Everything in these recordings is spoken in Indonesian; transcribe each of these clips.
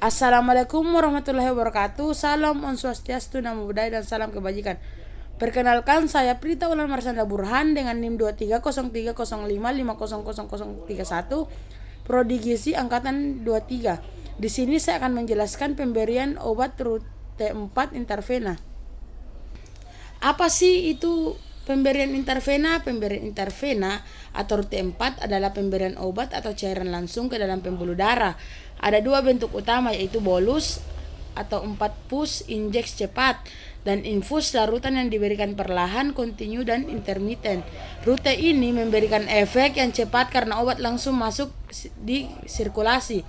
Assalamualaikum warahmatullahi wabarakatuh. Salam on swastiastu, namo buddhaya dan salam kebajikan. Perkenalkan, saya Prita Ulan Marsanda Burhan dengan NIM 230305500031, Prodi Gizi angkatan 23. Di sini saya akan menjelaskan pemberian obat rute 4 intervena. Apa sih itu pemberian intervena? Pemberian intervena atau rute 4 adalah pemberian obat atau cairan langsung ke dalam pembuluh darah. Ada dua bentuk utama, yaitu bolus atau 4 push injeks cepat dan infus larutan yang diberikan perlahan, kontinu dan intermiten. Rute ini memberikan efek yang cepat karena obat langsung masuk di sirkulasi.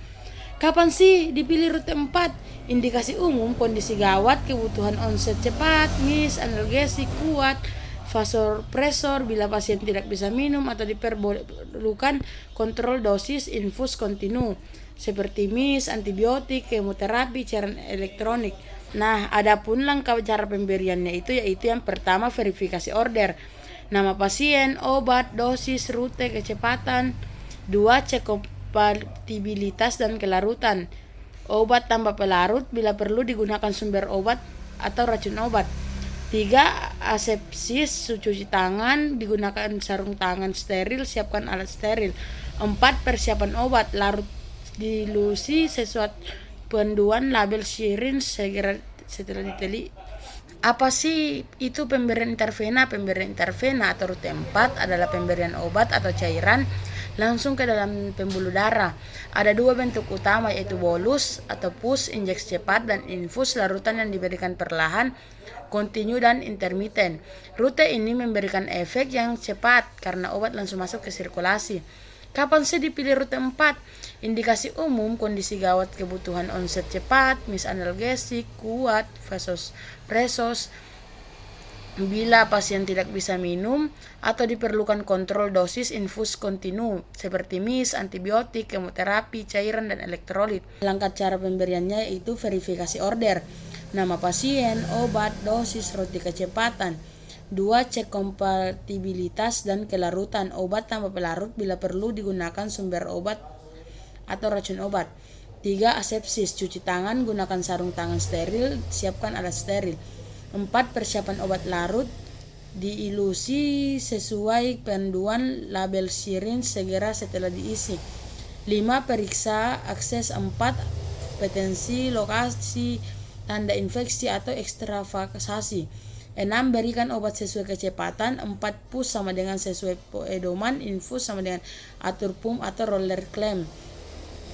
Kapan sih dipilih rute 4? Indikasi umum, kondisi gawat, kebutuhan onset cepat, mis, analgesik kuat, vasopresor bila pasien tidak bisa minum atau diperlukan kontrol dosis infus kontinu seperti mis, antibiotik, kemoterapi, cairan elektronik. Nah, adapun langkah cara pemberiannya yaitu yang pertama, verifikasi order. Nama pasien, obat, dosis, rute, kecepatan. 2. Cek kompatibilitas dan kelarutan. Obat tanpa pelarut, bila perlu digunakan sumber obat atau racun obat. 3. Asepsis, cuci tangan, digunakan sarung tangan steril, siapkan alat steril. 4. Persiapan obat, larut dilusi sesuatu panduan label syringe segera setelah diteli. Apa sih itu pemberian intervena? Pemberian intervena atau rute 4 adalah pemberian obat atau cairan langsung ke dalam pembuluh darah. Ada dua bentuk utama, yaitu bolus atau push injeks cepat dan infus larutan yang diberikan perlahan, kontinu dan intermiten. Rute ini memberikan efek yang cepat karena obat langsung masuk ke sirkulasi. Kapan sih dipilih rute 4? Indikasi umum, kondisi gawat, kebutuhan onset cepat, mis analgesik kuat, vasopresor bila pasien tidak bisa minum atau diperlukan kontrol dosis infus kontinu seperti mis, antibiotik, kemoterapi, cairan dan elektrolit. Langkah cara pemberiannya yaitu verifikasi order. Nama pasien, obat, dosis, rute kecepatan. 2. Cek kompatibilitas dan kelarutan. Obat tanpa pelarut, bila perlu digunakan sumber obat atau racun obat. 3. Asepsis, cuci tangan, gunakan sarung tangan steril, siapkan alat steril. 4. Persiapan obat larut, diilusi sesuai panduan label syringe segera setelah diisi. 5. Periksa akses 4, potensi, lokasi, tanda infeksi atau ekstravasasi. 6. Berikan obat sesuai kecepatan. 4. Push sama dengan sesuai pedoman, infus sama dengan atur pump atau roller clamp.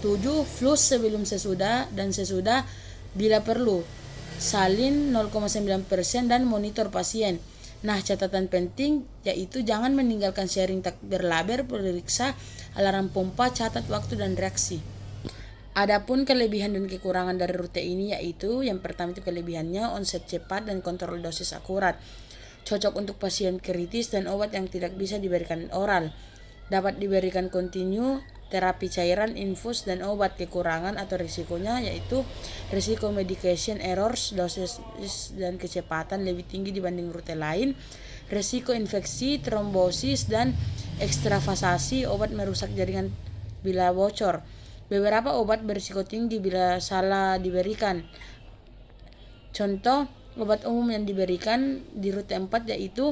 7. Flus sebelum sesudah dan sesudah bila perlu. Salin 0,9% dan monitor pasien. Nah, catatan penting yaitu jangan meninggalkan sharing tak berlaber, periksa alarm pompa, catat waktu dan reaksi. Adapun kelebihan dan kekurangan dari rute ini yaitu yang pertama itu kelebihannya onset cepat dan kontrol dosis akurat. Cocok untuk pasien kritis dan obat yang tidak bisa diberikan oral. Dapat diberikan kontinu, terapi cairan, infus dan obat. Kekurangan atau risikonya yaitu risiko medication errors, dosis dan kecepatan lebih tinggi dibanding rute lain. Risiko infeksi, trombosis dan ekstravasasi, obat merusak jaringan bila bocor. Beberapa obat berisiko tinggi bila salah diberikan. Contoh obat umum yang diberikan di rute 4 yaitu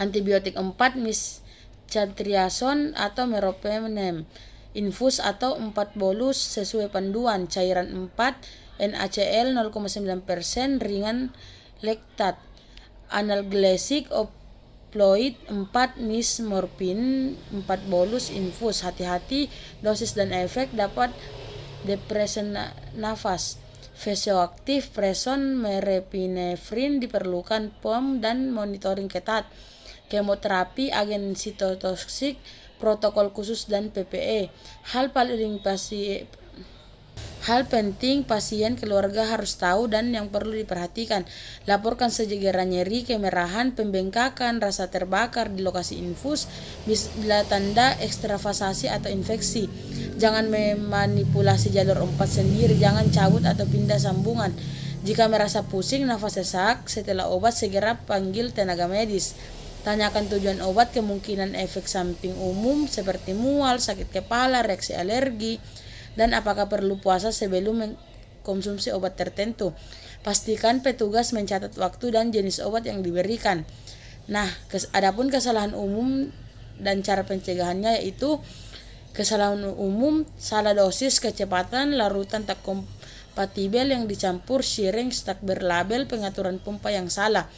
antibiotik 4, miscantriazone atau meropenem, infus atau 4 bolus sesuai panduan, cairan 4, NaCl 0,9%, ringan lektat, analgesik opioid 4, mis morfin 4 bolus infus. Hati-hati, dosis dan efek dapat depresi nafas. Vasoaktif, preson, merepinefrin diperlukan POM dan monitoring ketat. Kemoterapi, agen sitotoksik, protokol khusus dan PPE. Hal penting pasien keluarga harus tahu dan yang perlu diperhatikan. Laporkan segera nyeri, kemerahan, pembengkakan, rasa terbakar di lokasi infus bila tanda ekstravasasi atau infeksi. Jangan memanipulasi jalur 4 sendiri, jangan cabut atau pindah sambungan. Jika merasa pusing, nafas sesak setelah obat, segera panggil tenaga medis. Tanyakan tujuan obat, kemungkinan efek samping umum seperti mual, sakit kepala, reaksi alergi, dan apakah perlu puasa sebelum mengkonsumsi obat tertentu. Pastikan petugas mencatat waktu dan jenis obat yang diberikan. Nah, adapun kesalahan umum dan cara pencegahannya yaitu kesalahan umum, salah dosis, kecepatan, larutan tak kompatibel yang dicampur, syringe tak berlabel, pengaturan pompa yang salah.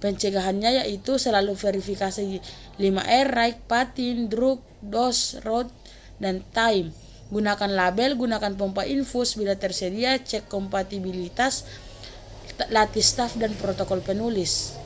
Pencegahannya yaitu selalu verifikasi 5R, right, patin, drug, dose, route, dan time. Gunakan label, gunakan pompa infus bila tersedia, cek kompatibilitas, latih staf dan protokol penulis.